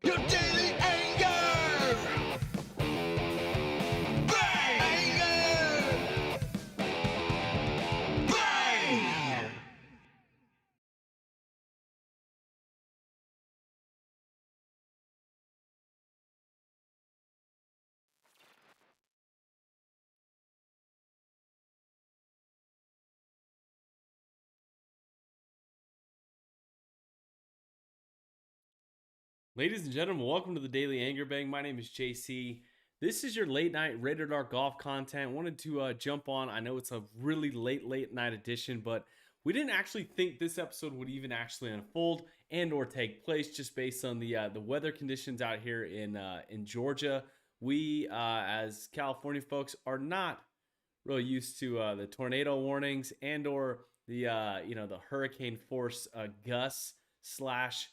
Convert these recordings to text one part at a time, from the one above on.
Your daily anger! Bang! Anger! Bang! Ladies and gentlemen, welcome to the Daily Anger Bang. My name is JC. This is your late night rated R golf content. Wanted to jump on. I know it's a really late night edition, but we didn't actually think this episode would even actually unfold and or take place just based on the weather conditions out here in Georgia. We as California folks are not really used to the tornado warnings and or the hurricane force gusts slash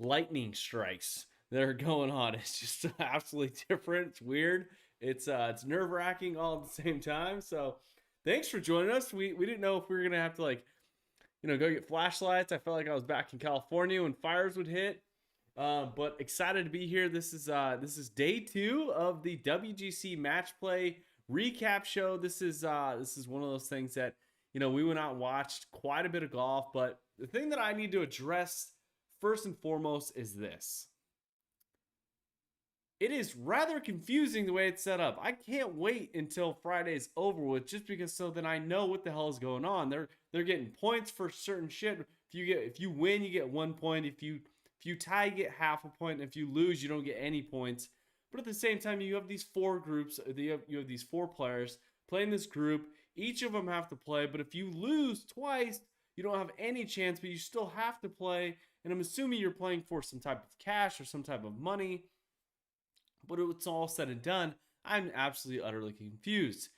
lightning strikes that are going on. It's just absolutely different. It's weird. It's nerve wracking all at the same time. So thanks for joining us. We didn't know if we were gonna have to go get flashlights. I felt like I was back in California when fires would hit. But excited to be here. This is day 2 of the WGC Match Play recap show. This is one of those things that we went out and watched quite a bit of golf. But the thing that I need to address first and foremost is this. It is rather confusing the way it's set up. I can't wait until Friday's over with, just because so then I know what the hell is going on. They're getting points for certain shit. If you win, you get 1 point. If you tie, you get half a point. If you lose, you don't get any points. But at the same time, you have these 4 groups. You have these 4 players playing this group. Each of them have to play. But if you lose twice, you don't have any chance, but you still have to play. And I'm assuming you're playing for some type of cash or some type of money. But it's all said and done, I'm absolutely, utterly confused.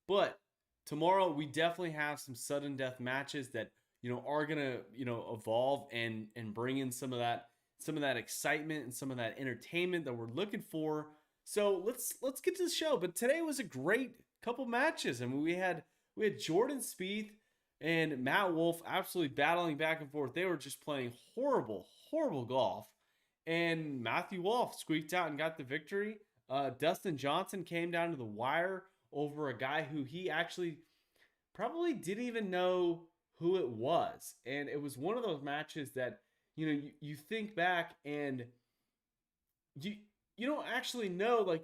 But tomorrow, we definitely have some sudden death matches that are gonna evolve and bring in some of that excitement and some of that entertainment that we're looking for. So let's get to the show. But today was a great couple matches. I mean, we had Jordan Spieth and Matt Wolff absolutely battling back and forth. They were just playing horrible golf. And Matthew Wolff squeaked out and got the victory. Dustin Johnson came down to the wire over a guy who he actually probably didn't even know who it was. And it was one of those matches that, you think back and you don't actually know.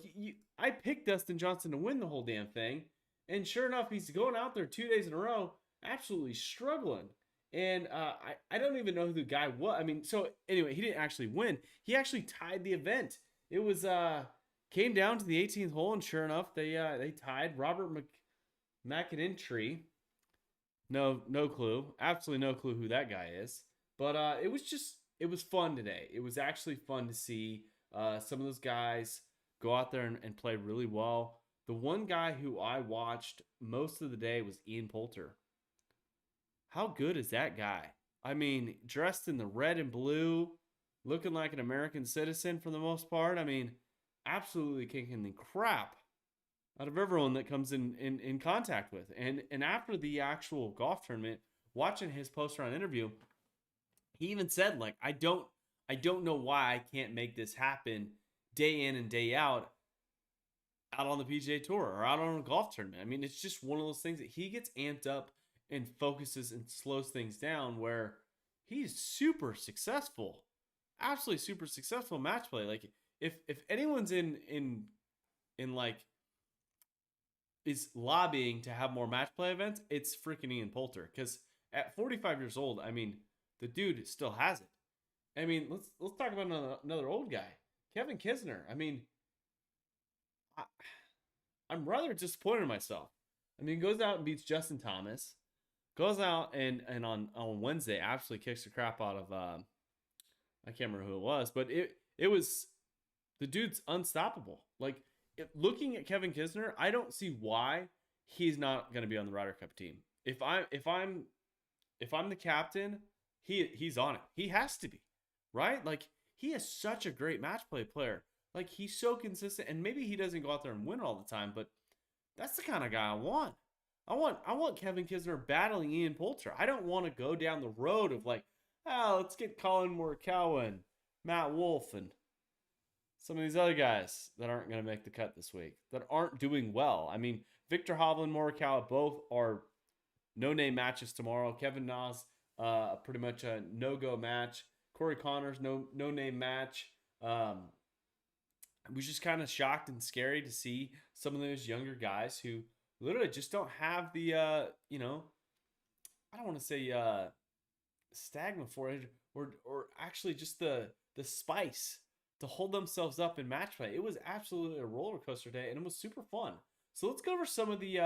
I picked Dustin Johnson to win the whole damn thing. And sure enough, he's going out there 2 days in a row, absolutely struggling. And I don't even know who the guy was. I mean, so anyway, he didn't actually win. He actually tied the event. It was came down to the 18th hole, and sure enough, they tied. Robert McIntyre. No clue. Absolutely no clue who that guy is. But it was fun today. It was actually fun to see some of those guys go out there and play really well. The one guy who I watched most of the day was Ian Poulter. How good is that guy? I mean, dressed in the red and blue, looking like an American citizen for the most part. I mean, absolutely kicking the crap out of everyone that comes in contact with. And after the actual golf tournament, watching his post-round interview, he even said, I don't know why I can't make this happen day in and day out on the PGA Tour or out on a golf tournament. I mean, it's just one of those things that he gets amped up and focuses and slows things down, where he's super successful, absolutely super successful match play. Like if anyone's in is lobbying to have more match play events, it's freaking Ian Poulter. Because at 45 years old, I mean, the dude still has it. I mean, let's talk about another old guy, Kevin Kisner. I mean, I'm rather disappointed in myself. I mean, he goes out and beats Justin Thomas. Goes out and on Wednesday absolutely kicks the crap out of I can't remember who it was, but it was, the dude's unstoppable. Looking at Kevin Kisner, I don't see why he's not going to be on the Ryder Cup team. If I'm the captain, he's on it. He has to be, right? He is such a great match play player. He's so consistent, and maybe he doesn't go out there and win all the time, but that's the kind of guy I want. I want Kevin Kisner battling Ian Poulter. I don't want to go down the road of let's get Colin Morikawa and Matt Wolff and some of these other guys that aren't going to make the cut this week, that aren't doing well. I mean, Victor Hovland, Morikawa, both are no-name matches tomorrow. Kevin Nas, pretty much a no-go match. Corey Connors, no-name match. It was just kind of shocked and scary to see some of those younger guys who literally just don't have the, I don't want to say stamina for it, or actually just the spice to hold themselves up in match play. It was absolutely a roller coaster day, and it was super fun. So let's go over some of the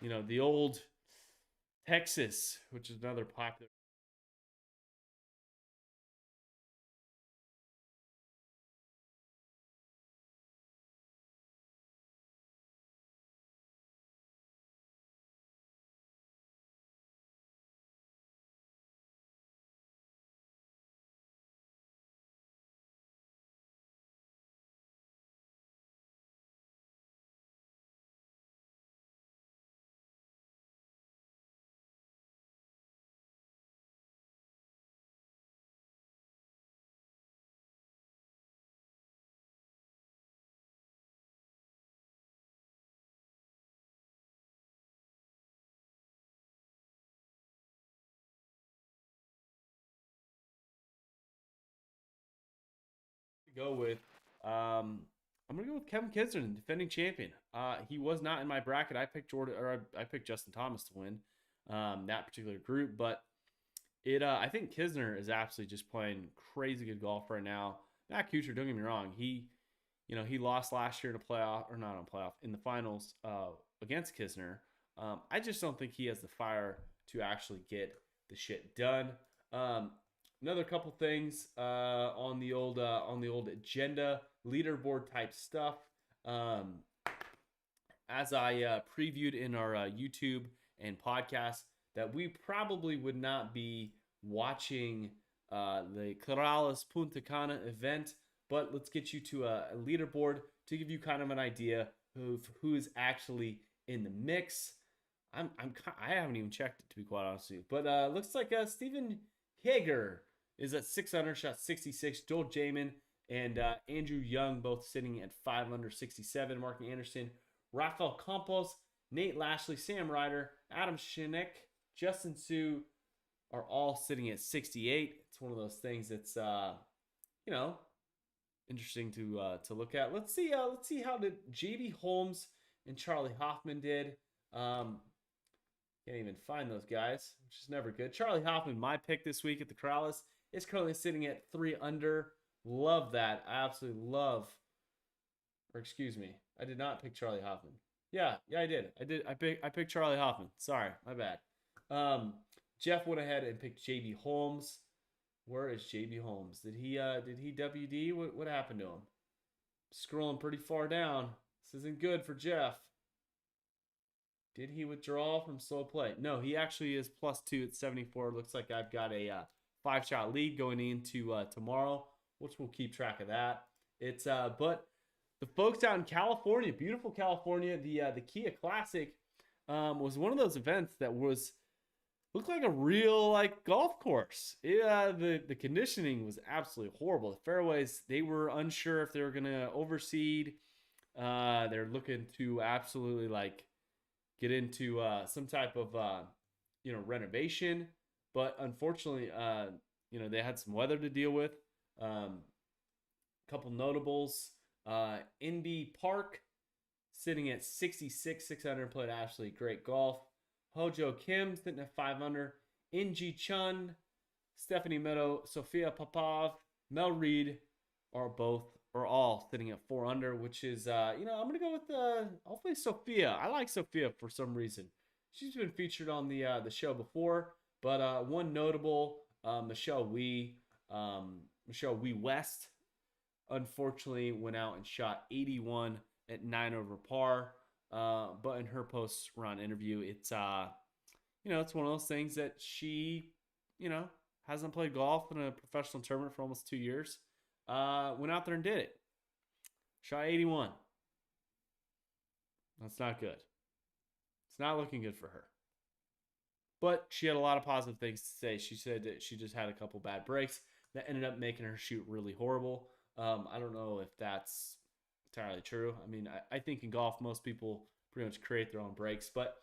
the old Texas, which is another popular. Go with. I'm gonna go with Kevin Kisner, defending champion. He was not in my bracket. I picked Jordan, or I picked Justin Thomas to win that particular group, but I think Kisner is absolutely just playing crazy good golf right now. Matt Kuchar, don't get me wrong, he lost last year in a playoff, or not on playoff, in the finals against Kisner. I just don't think he has the fire to actually get the shit done. Um, Another couple things on the old agenda, leaderboard type stuff. Um, as I previewed in our YouTube and podcast, that we probably would not be watching the Corrales Punta Cana event, but let's get you to a leaderboard to give you kind of an idea of who is actually in the mix. I haven't even checked it, to be quite honest with you, but looks like Stephen Hager is at 6 under, shot 66. Joel Jamin and Andrew Young both sitting at 5 under, 67. Mark Anderson, Rafael Campos, Nate Lashley, Sam Ryder, Adam Shinnick, Justin Sue are all sitting at 68. It's one of those things that's you know interesting to look at. Let's see how the JB Holmes and Charlie Hoffman did. Can't even find those guys, which is never good. Charlie Hoffman, my pick this week at the Corrales, is currently sitting at 3 under. Love that. I absolutely love. Or excuse me, I did not pick Charlie Hoffman. Yeah, I did. I picked Charlie Hoffman. Sorry, my bad. Jeff went ahead and picked JB Holmes. Where is JB Holmes? Did he WD? What happened to him? Scrolling pretty far down. This isn't good for Jeff. Did he withdraw from slow play? No, he actually is +2 at 74. Looks like I've got a 5-shot lead going into tomorrow, which we'll keep track of that. It's but the folks out in California, beautiful California, the Kia Classic was one of those events that looked like a real golf course. The conditioning was absolutely horrible. The fairways, they were unsure if they were gonna overseed. They're looking to absolutely get into some type of renovation, but unfortunately they had some weather to deal with. Couple notables: Indy Park sitting at 66, 600, played absolutely great golf. Hojo Kim sitting at 5 under. Inji Chun, Stephanie Meadow, Sophia Popov, Mel Reed are all sitting at 4 under, which is I'm gonna go with hopefully Sophia. I like Sophia for some reason. She's been featured on the show before, but one notable Michelle Wee West unfortunately went out and shot 81 at 9 over par. But in her post-run interview, it's it's one of those things that she hasn't played golf in a professional tournament for almost 2 years. Went out there and did it. Shot 81. That's not good. It's not looking good for her. But she had a lot of positive things to say. She said that she just had a couple bad breaks that ended up making her shoot really horrible. I don't know if that's entirely true. I mean, I think in golf, most people pretty much create their own breaks. But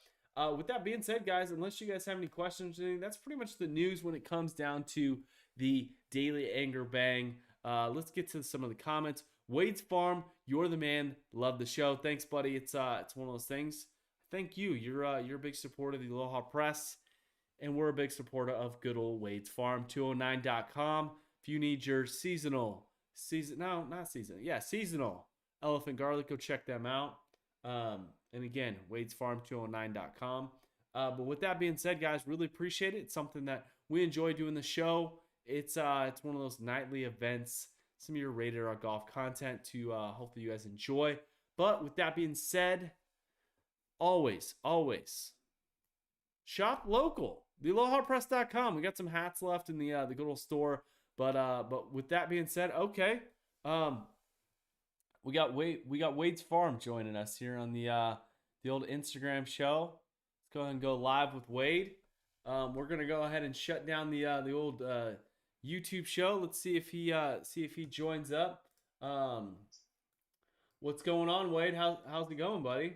with that being said, guys, unless you guys have any questions, that's pretty much the news when it comes down to the Daily Anger Bang. Let's get to some of the comments. Wade's Farm, you're the man. Love the show. Thanks, buddy. It's one of those things. Thank you. You're a big supporter of the Aloha Press, and we're a big supporter of good old Wade's Farm. 209.com. If you need your seasonal elephant garlic, go check them out. And again, wadesfarm209.com. But with that being said, guys, really appreciate it. It's something that we enjoy doing the show. It's one of those nightly events, some of your Radar Golf content to hopefully you guys enjoy. But with that being said, always shop local. The ALOHApress.com. We got some hats left in the good old store. But with that being said, okay. We got Wade's Farm joining us here on the old Instagram show. Let's go ahead and go live with Wade. We're gonna go ahead and shut down the old YouTube show. Let's see if he joins up. What's going on, Wade? How's it going, buddy?